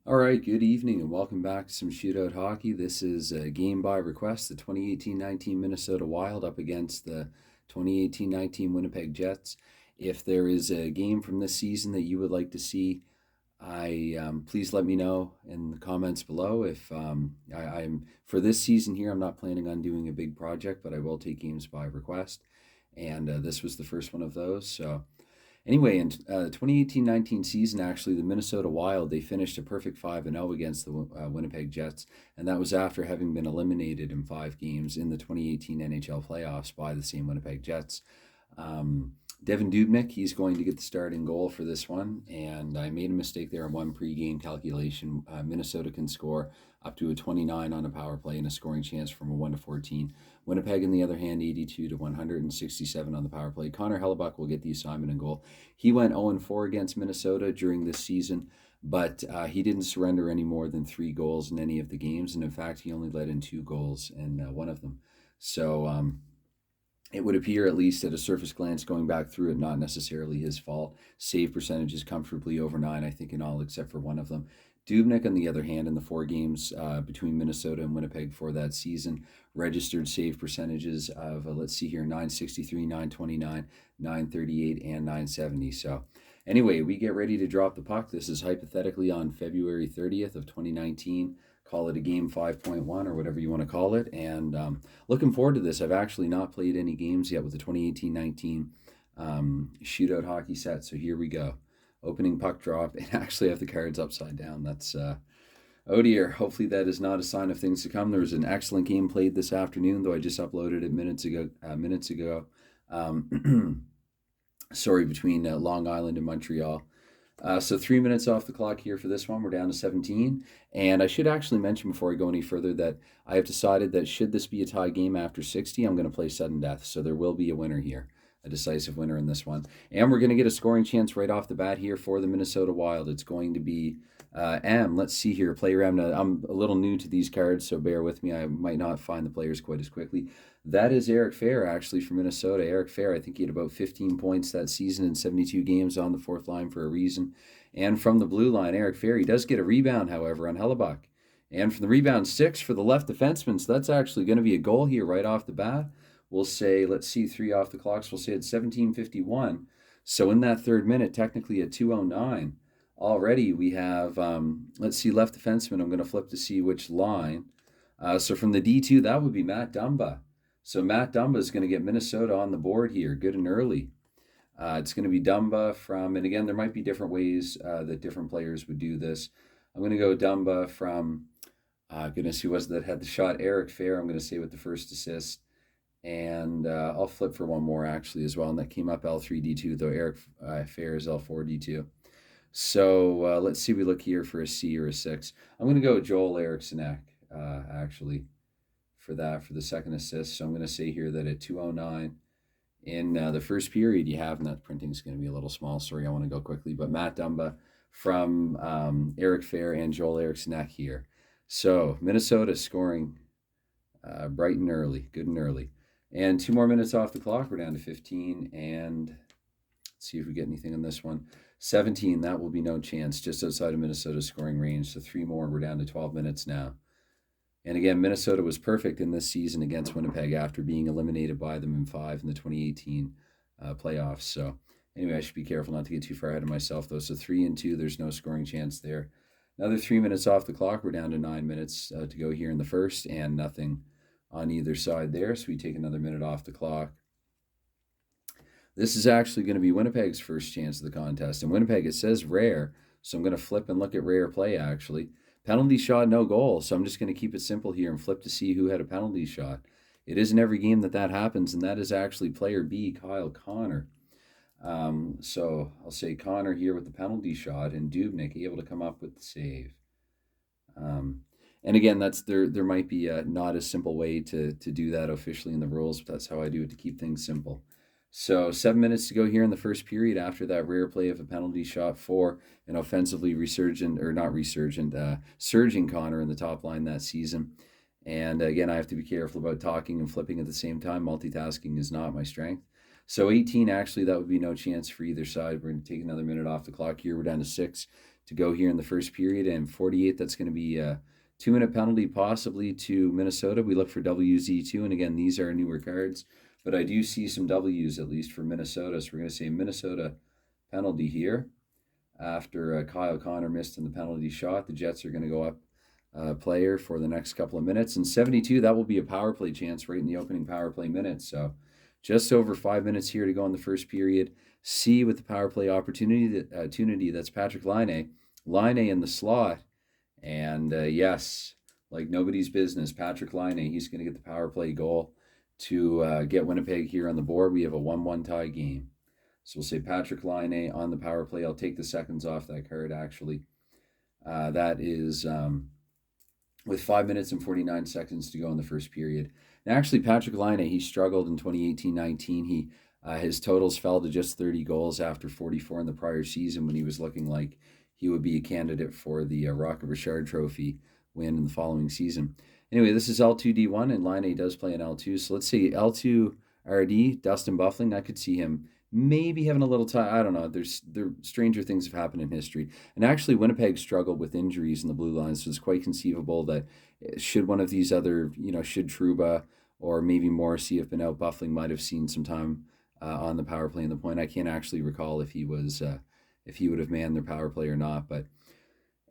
All right, good evening and welcome back to some shootout hockey. This is a game by request, the 2018-19 Minnesota Wild up against the 2018-19 Winnipeg Jets. If there is a game from this season that you would like to see, please let me know in the comments below. If I'm for this season here, I'm not planning on doing a big project, but I will take games by request, and this was the first one of those. So anyway, in 2018-19 season, actually, the Minnesota Wild, they finished a perfect 5-0 against the Winnipeg Jets, and that was after having been eliminated in 5 games in the 2018 NHL playoffs by the same Winnipeg Jets. Devin Dubnyk, he's going to get the starting goal for this one, and I made a mistake there on one pregame calculation. Minnesota can score up to a 29 on a power play and a scoring chance from a 1 to 14. Winnipeg, on the other hand, 82 to 167 on the power play. Connor Hellebuck will get the assignment and goal. He went 0-4 against Minnesota during this season, but he didn't surrender any more than 3 goals in any of the games, and in fact, he only let in 2 goals in one of them. So it would appear, at least at a surface glance, going back through it, not necessarily his fault. Save percentage is comfortably over 9, I think, in all except for one of them. Dubnyk, on the other hand, in the 4 games between Minnesota and Winnipeg for that season, registered save percentages of, let's see here, 963, 929, 938, and 970. So anyway, we get ready to drop the puck. This is hypothetically on February 30th of 2019. Call it a game 5.1 or whatever you want to call it. And looking forward to this. I've actually not played any games yet with the 2018-19 shootout hockey set. So here we go. Opening puck drop, and actually have the cards upside down. That's oh dear. Hopefully that is not a sign of things to come. There was an excellent game played this afternoon, though I just uploaded it minutes ago. Sorry, between Long Island and Montreal. So 3 minutes off the clock here for this one. We're down to 17. And I should actually mention before I go any further that I have decided that should this be a tie game after 60, I'm going to play sudden death. So there will be a winner here, a decisive winner in this one. And we're going to get a scoring chance right off the bat here for the Minnesota Wild. It's going to be let's see here, player M. Now, I'm a little new to these cards, so bear with me. I might not find the players quite as quickly. That is Eric Fair, actually, from Minnesota. Eric Fair, I think he had about 15 points that season in 72 games on the fourth line for a reason. And from the blue line, Eric Fair, he does get a rebound, however, on Hellebuck. And from the rebound, 6 for the left defenseman. So that's actually going to be a goal here right off the bat. We'll say, let's see, 3 off the clocks. We'll say it's 17:51. So in that third minute, technically at 2:09, already we have, let's see, left defenseman. I'm going to flip to see which line. So from the D2, that would be Matt Dumba. So Matt Dumba is going to get Minnesota on the board here, good and early. It's going to be Dumba from, and again, there might be different ways that different players would do this. I'm going to go Dumba from, goodness, who was that had the shot? Eric Fair, I'm going to say, with the first assist. And I'll flip for one more, actually, as well. And that came up L3D2, though Eric Fair is L4D2. So let's see, we look here for a C or a 6. I'm going to go Joel Eriksson, actually, for the second assist. So I'm going to say here that at 2:09 in the first period you have, and that printing is going to be a little small. Sorry, I want to go quickly. But Matt Dumba from Eric Fair and Joel Eriksson here. So Minnesota scoring bright and early, good and early. And 2 more minutes off the clock. We're down to 15. And let's see if we get anything on this one. 17, that will be no chance, just outside of Minnesota's scoring range. So 3 more, we're down to 12 minutes now. And again, Minnesota was perfect in this season against Winnipeg after being eliminated by them in 5 in the 2018 playoffs. So anyway, I should be careful not to get too far ahead of myself, though. So 3 and 2, there's no scoring chance there. Another 3 minutes off the clock. We're down to 9 minutes to go here in the first, and nothing on either side there. So we take another minute off the clock. This is actually going to be Winnipeg's first chance of the contest. And Winnipeg, it says rare, so I'm going to flip and look at rare play, actually. Penalty shot, no goal. So I'm just going to keep it simple here and flip to see who had a penalty shot. It isn't every game that happens, and that is actually player B, Kyle Connor. So I'll say Connor here with the penalty shot, and Dubnyk able to come up with the save. And again, that's there might be not a simple way to do that officially in the rules, but that's how I do it to keep things simple. So 7 minutes to go here in the first period after that rare play of a penalty shot for an offensively surging Connor in the top line that season. And again, I have to be careful about talking and flipping at the same time. Multitasking is not my strength. So 18, actually, that would be no chance for either side. We're going to take another minute off the clock here. We're down to 6. to go here in the first period, and 48, that's going to be a 2-minute penalty possibly to Minnesota. We look for WZ2, and again, these are newer cards, but I do see some W's at least for Minnesota, so we're going to say Minnesota penalty here. After Kyle Connor missed in the penalty shot, the Jets are going to go up player for the next couple of minutes. And 72, that will be a power play chance right in the opening power play minutes. So just over 5 minutes here to go in the first period. C with the power play opportunity, that's Patrick Laine. Laine in the slot. And yes, like nobody's business, Patrick Laine, he's going to get the power play goal to get Winnipeg here on the board. We have a 1-1 tie game. So we'll say Patrick Laine on the power play. I'll take the seconds off that card, actually. That is with 5 minutes and 49 seconds to go in the first period. And actually, Patrick Laine, he struggled in 2018-19. His totals fell to just 30 goals after 44 in the prior season when he was looking like he would be a candidate for the Rocket Richard Trophy win in the following season. Anyway, this is L2D1, and Laine does play an L2. So let's see, L2RD, Dustin Buffling. I could see him maybe having a little time. I don't know. There stranger things have happened in history. And actually, Winnipeg struggled with injuries in the blue line, so it's quite conceivable that should one of these other, should Trouba or maybe Morrissey have been out, Buffling might have seen some time on the power play in the point. I can't actually recall if he would have manned their power play or not. But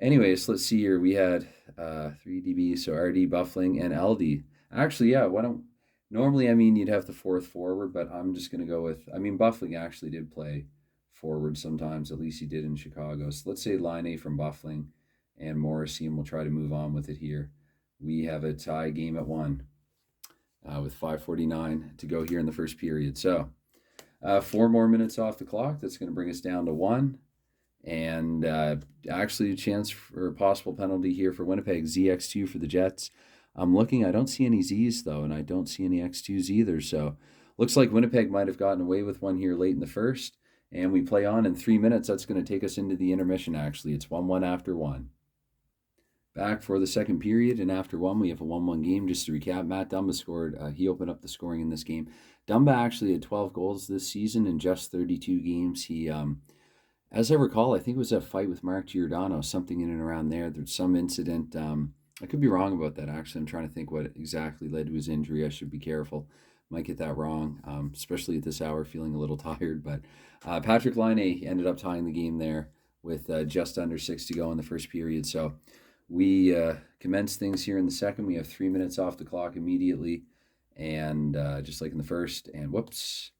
anyways, let's see here. We had 3 DB, so RD, Buffling, and LD. Actually, yeah, normally, you'd have the fourth forward, but I'm just going to go with, Buffling actually did play forward sometimes. At least he did in Chicago. So let's say Laine from Buffling and Morrissey, and we'll try to move on with it here. We have a tie game at 1 with 5:49 to go here in the first period. So 4 more minutes off the clock. That's going to bring us down to 1. And actually a chance for a possible penalty here for Winnipeg. ZX2 for the Jets. I'm looking, I don't see any Z's though, and I don't see any X2s either. So looks like Winnipeg might have gotten away with one here late in the first. And we play on in 3 minutes. That's going to take us into the intermission, actually. It's 1-1 after 1. Back for the second period, and after 1, we have a 1-1 game. Just to recap, Matt Dumba scored. He opened up the scoring in this game. Dumba actually had 12 goals this season in just 32 games. He, as I recall, I think it was a fight with Mark Giordano, something in and around there. There's some incident. I could be wrong about that, actually. I'm trying to think what exactly led to his injury. I should be careful. Might get that wrong, especially at this hour, feeling a little tired. But Patrick Laine ended up tying the game there with just under 6 to go in the first period. So we commence things here in the second. We have 3 minutes off the clock immediately, and just like in the first, and whoops.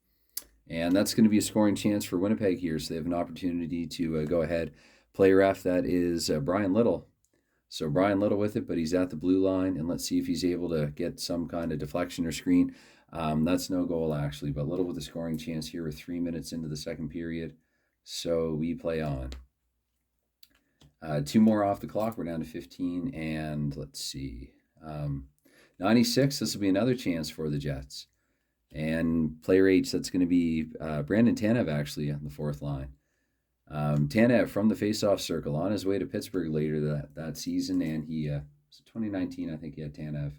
And that's going to be a scoring chance for Winnipeg here, so they have an opportunity to go ahead. Play ref, that is Brian Little. So Brian Little with it, but he's at the blue line, and let's see if he's able to get some kind of deflection or screen. That's no goal, actually, but Little with a scoring chance here with 3 minutes into the second period. So we play on. 2 more off the clock. We're down to 15, and let's see. 96, this will be another chance for the Jets. And player H, that's going to be Brandon Tanev, actually, on the fourth line. Tanev from the faceoff circle on his way to Pittsburgh later that season, and he, 2019, I think he had Tanev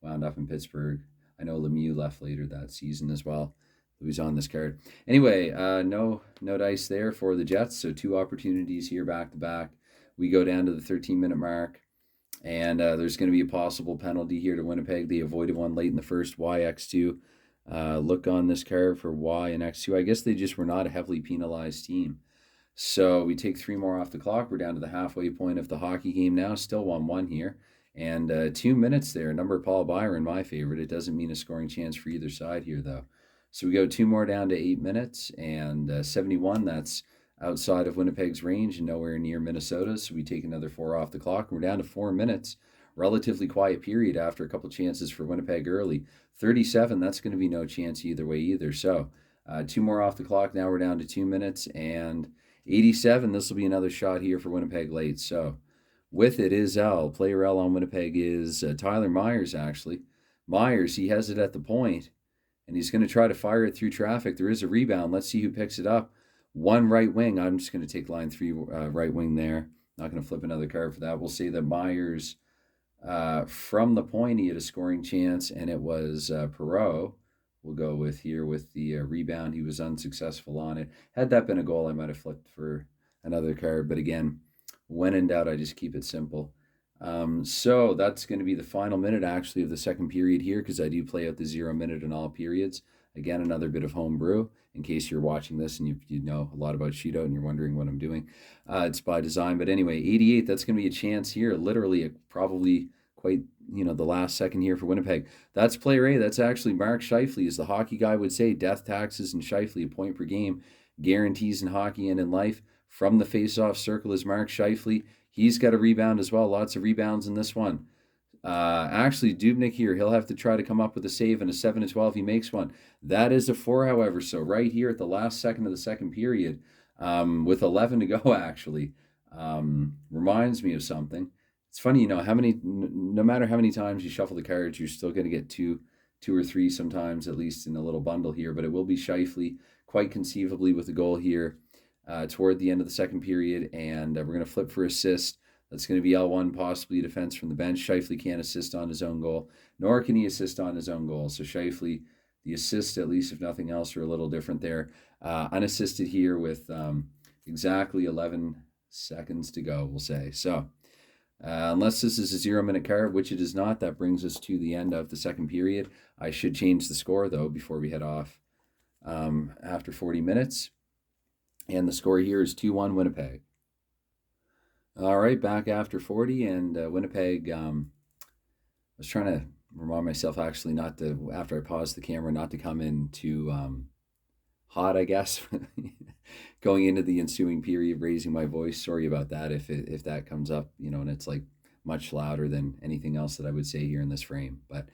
wound up in Pittsburgh. I know Lemieux left later that season as well, who was on this card. Anyway, no dice there for the Jets, so 2 opportunities here back-to-back. We go down to the 13-minute mark, and there's going to be a possible penalty here to Winnipeg. They avoided one late in the first, YX2. Look on this card for Y and X2. I guess they just were not a heavily penalized team. So we take 3 more off the clock. We're down to the halfway point of the hockey game now. Still 1-1 here. And 2 minutes there. Number Paul Byron, my favorite. It doesn't mean a scoring chance for either side here, though. So we go 2 more down to 8 minutes. And 71, that's outside of Winnipeg's range and nowhere near Minnesota. So we take another 4 off the clock. We're down to 4 minutes. Relatively quiet period after a couple chances for Winnipeg early. 37, that's going to be no chance either way either. So 2 more off the clock. Now we're down to 2 minutes. And 87, this will be another shot here for Winnipeg late. So with it is L. Player L on Winnipeg is Tyler Myers, actually. Myers, he has it at the point, and he's going to try to fire it through traffic. There is a rebound. Let's see who picks it up. 1 right wing. I'm just going to take line 3 right wing there. Not going to flip another card for that. We'll say that Myers, from the point, he had a scoring chance, and it was Perreault. We'll go with here with the rebound. He was unsuccessful on it. Had that been a goal, I might have flipped for another card. But again, When in doubt, I just keep it simple. So that's going to be the final minute, actually, of the second period here, because I do play out the 0 minute in all periods. Again, another bit of home brew in case you're watching this and you know a lot about shootout and you're wondering what I'm doing. It's by design. But anyway, 88, that's going to be a chance here, literally, probably quite, the last second here for Winnipeg. That's player A. That's actually Mark Scheifele, as the hockey guy would say. Death, taxes, and Scheifele, a point per game. Guarantees in hockey and in life. From the face-off circle is Mark Scheifele. He's got a rebound as well. Lots of rebounds in this one. Actually, Dubnyk here, he'll have to try to come up with a save, and a 7-12, he makes one. That is a 4, however. So right here at the last second of the second period, with 11 to go, actually, reminds me of something. It's funny, no matter how many times you shuffle the cards, you're still going to get two or three sometimes, at least in a little bundle here. But it will be Scheifele, quite conceivably, with a goal here toward the end of the second period, and we're going to flip for assist. That's going to be L1, possibly a defense from the bench. Scheifele can't assist on his own goal, nor can he assist on his own goal. So Scheifele, the assist, at least if nothing else, are a little different there. Unassisted here with exactly 11 seconds to go, we'll say. So unless this is a 0-minute card, which it is not, that brings us to the end of the second period. I should change the score, though, before we head off after 40 minutes. And the score here is 2-1 Winnipeg. All right, back after 40, and Winnipeg, I was trying to remind myself, actually, not to, after I paused the camera, not to come in too hot, I guess, going into the ensuing period, raising my voice. Sorry about that if that comes up, and it's like much louder than anything else that I would say here in this frame. But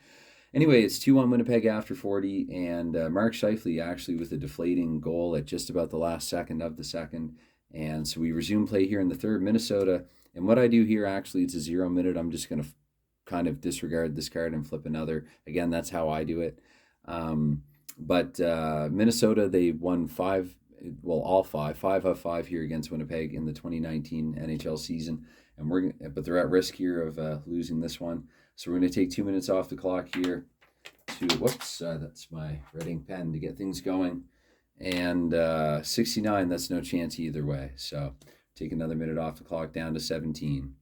anyway, it's 2-1 Winnipeg after 40, and Mark Scheifele actually with a deflating goal at just about the last second of the second. And so we resume play here in the third. Minnesota, and what I do here, actually, it's a 0-minute. I'm just going to kind of disregard this card and flip another. Again, that's how I do it. But Minnesota, they won all five of five here against Winnipeg in the 2019 NHL season. But they're at risk here of losing this one. So we're going to take 2 minutes off the clock here that's my writing pen to get things going. And 69, that's no chance either way. So take another minute off the clock, down to 17.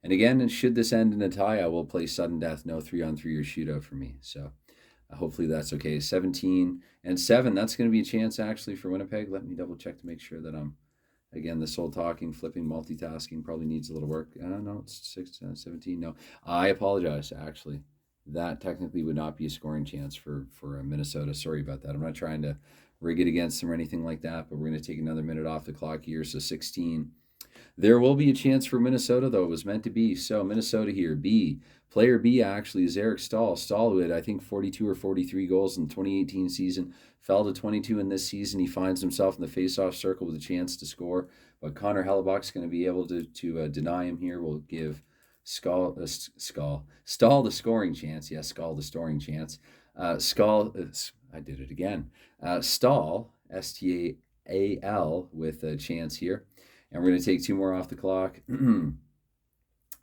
And again, should this end in a tie, I will play sudden death, no 3-on-3 or shootout for me. So hopefully that's okay. 17 and 7, that's going to be a chance actually for Winnipeg. Let me double check to make sure that again, this whole talking, flipping, multitasking probably needs a little work. No, it's 17. No, I apologize, actually. That technically would not be a scoring chance for Minnesota. Sorry about that. I'm not trying to rig it against them or anything like that, but we're going to take another minute off the clock here, so 16. There will be a chance for Minnesota, though. It was meant to be. So Minnesota here, B. Player B, actually, is Eric Stahl. Stahl, who had, I think, 42 or 43 goals in the 2018 season, fell to 22 in this season. He finds himself in the face-off circle with a chance to score, but Connor Hellebuck's going to be able to deny him here. We'll give Stahl the scoring chance. Yes, Stahl the scoring chance. I did it again. Stahl, Staal, with a chance here. And we're going to take 2 more off the clock.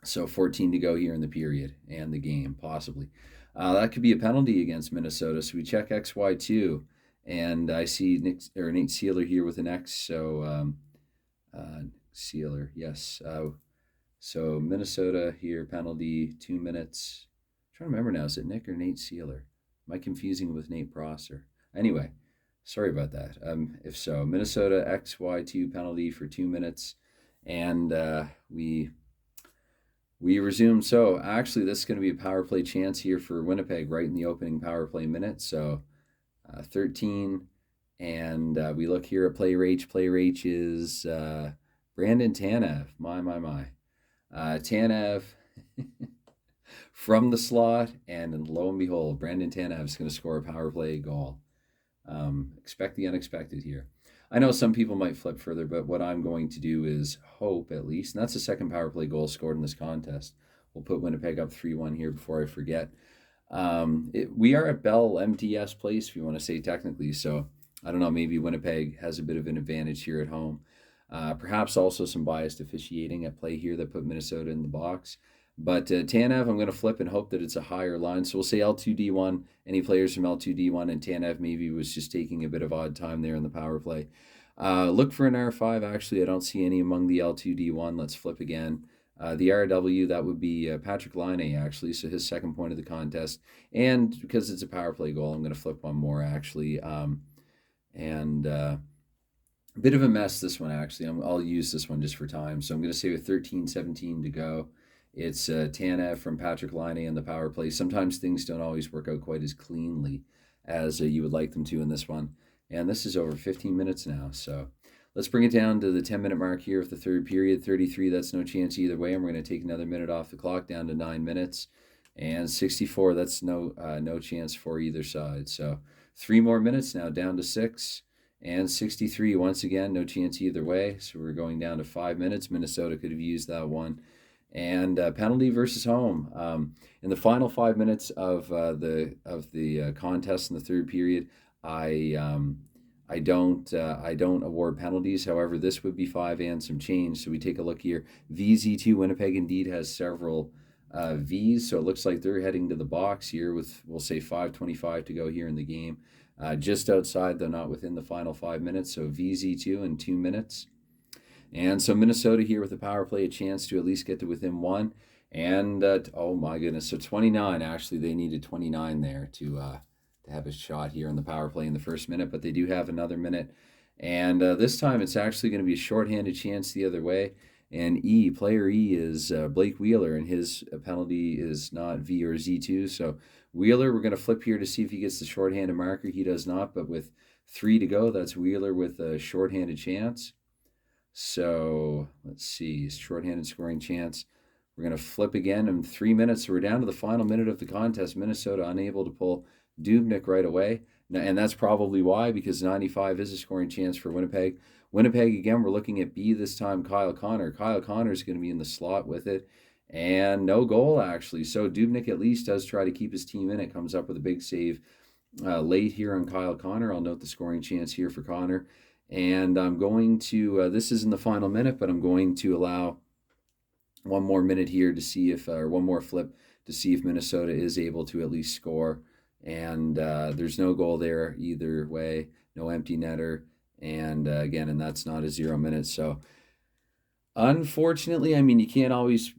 So 14 to go here in the period and the game, possibly. That could be a penalty against Minnesota. So we check XY2, and I see Nate Seeler here with an X. So Seeler, yes. So Minnesota here, penalty, 2 minutes. I'm trying to remember now, is it Nick or Nate Seeler? Am I confusing with Nate Prosser? Anyway, sorry about that. If so, Minnesota XY2 penalty for 2 minutes, and we resume. So actually, this is going to be a power play chance here for Winnipeg right in the opening power play minute. So 13, and we look here at player H. Player H is Brandon Tanev. My. Tanev from the slot, and lo and behold, Brandon Tanev is going to score a power play goal. Expect the unexpected here. I know some people might flip further, but what I'm going to do is hope, at least, and that's the second power play goal scored in this contest. We'll put Winnipeg up 3-1 here before I forget. We are at Bell MTS Place, if you want to say technically, so I don't know, maybe Winnipeg has a bit of an advantage here at home. Perhaps also some biased officiating at play here that put Minnesota in the box. But Tanev, I'm going to flip and hope that it's a higher line. So we'll say L2D1, any players from L2D1, and Tanev maybe was just taking a bit of odd time there in the power play. Look for an R5. Actually, I don't see any among the L2D1. Let's flip again. The RW, that would be Patrick Laine, actually, so his second point of the contest. And because it's a power play goal, I'm going to flip one more, actually. And a bit of a mess, this one, actually. I'll use this one just for time. So I'm going to say with 13:17 to go, it's Tanev from Patrick Laine in the power play. Sometimes things don't always work out quite as cleanly as you would like them to in this one. And this is over 15 minutes now, so let's bring it down to the 10-minute mark here of the third period. 33, that's no chance either way. And we're going to take another minute off the clock down to 9 minutes. And 64, that's no chance for either side. So 3 more minutes now, down to 6. And 63, once again, no chance either way. So we're going down to 5 minutes. Minnesota could have used that one. And penalty versus home. In the final 5 minutes of the contest in the third period, I don't award penalties. However, this would be 5 and some change. So we take a look here. VZ2 Winnipeg indeed has several V's, so it looks like they're heading to the box here with, we'll say, 5:25 to go here in the game. Just outside, though not within the final 5 minutes. So VZ2 in 2 minutes. And so Minnesota here with the power play, a chance to at least get to within 1. And oh my goodness, so 29. Actually, they needed 29 there to have a shot here on the power play in the first minute, but they do have another minute. And this time it's actually going to be a shorthanded chance the other way. And player E is Blake Wheeler, and his penalty is not V or Z2. So Wheeler, we're going to flip here to see if he gets the shorthanded marker. He does not, but with 3 to go, that's Wheeler with a shorthanded chance. So let's see, shorthanded scoring chance. We're going to flip again in 3 minutes. So we're down to the final minute of the contest. Minnesota unable to pull Dubnyk right away. And that's probably why, because 95 is a scoring chance for Winnipeg. Winnipeg, again, we're looking at B this time, Kyle Connor. Kyle Connor is going to be in the slot with it. And no goal, actually. So Dubnyk at least does try to keep his team in it. Comes up with a big save late here on Kyle Connor. I'll note the scoring chance here for Connor. And I'm going to, this is in the final minute, but I'm going to allow one more minute here to see if, or one more flip to see if Minnesota is able to at least score. And there's no goal there either way, no empty netter. And again, and that's not a 0 minute. So unfortunately, I mean, you can't always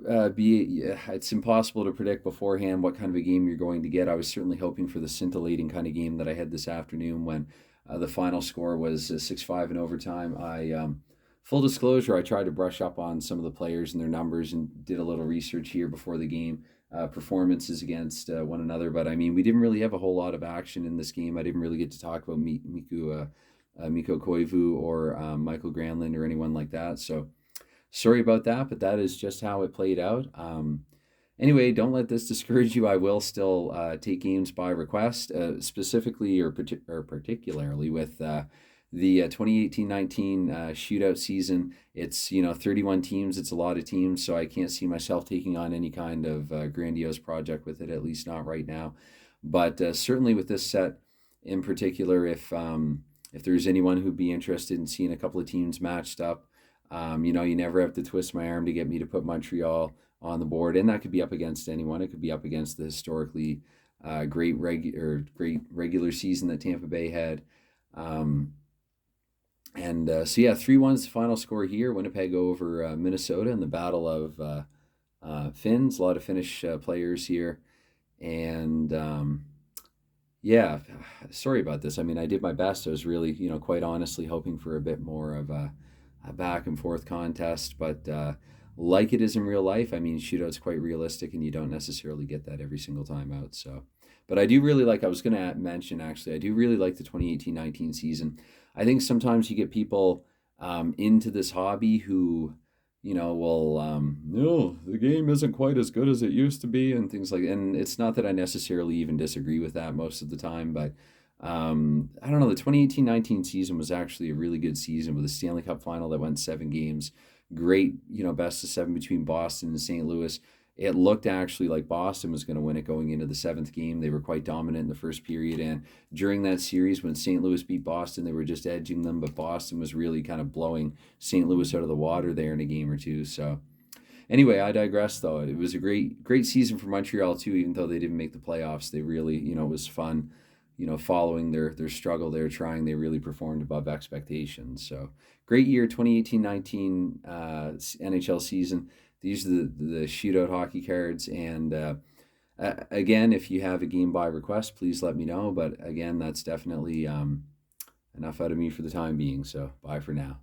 it's impossible to predict beforehand what kind of a game you're going to get. I was certainly hoping for the scintillating kind of game that I had this afternoon when the final score was 6-5 in overtime. Full disclosure, I tried to brush up on some of the players and their numbers and did a little research here before the game. Performances against one another, but I mean, we didn't really have a whole lot of action in this game. I didn't really get to talk about Mikko Koivu or Michael Granlund or anyone like that. So sorry about that, but that is just how it played out. Anyway, don't let this discourage you. I will still take games by request, specifically or particularly with the 2018-19 shootout season. It's 31 teams. It's a lot of teams, so I can't see myself taking on any kind of grandiose project with it, at least not right now. But certainly with this set in particular, if there's anyone who'd be interested in seeing a couple of teams matched up, you never have to twist my arm to get me to put Montreal on the board, and that could be up against anyone. It could be up against the historically great regular season that Tampa Bay had. And so, yeah, 3-1 is the final score here. Winnipeg over Minnesota in the battle of Finns. A lot of Finnish players here. And, yeah, sorry about this. I mean, I did my best. I was really, quite honestly hoping for a bit more of a back and forth contest. But like it is in real life, I mean, shootout's quite realistic, and you don't necessarily get that every single time out. So, but I do really like, I was going to mention, actually, I do really like the 2018-19 season. I think sometimes you get people into this hobby who, will, no, the game isn't quite as good as it used to be and things like, and it's not that I necessarily even disagree with that most of the time, but I don't know, the 2018-19 season was actually a really good season with a Stanley Cup final that went 7 games. Great, best of 7 between Boston and St. Louis. It looked actually like Boston was going to win it going into the 7th game. They were quite dominant in the first period. And during that series, when St. Louis beat Boston, they were just edging them. But Boston was really kind of blowing St. Louis out of the water there in a game or two. So anyway, I digress, though. It was a great season for Montreal, too, even though they didn't make the playoffs. They really, it was fun following their struggle they're trying, they really performed above expectations. So great year, 2018-19 NHL season. These are the shootout hockey cards. And again, if you have a game by request, please let me know. But again, that's definitely enough out of me for the time being. So bye for now.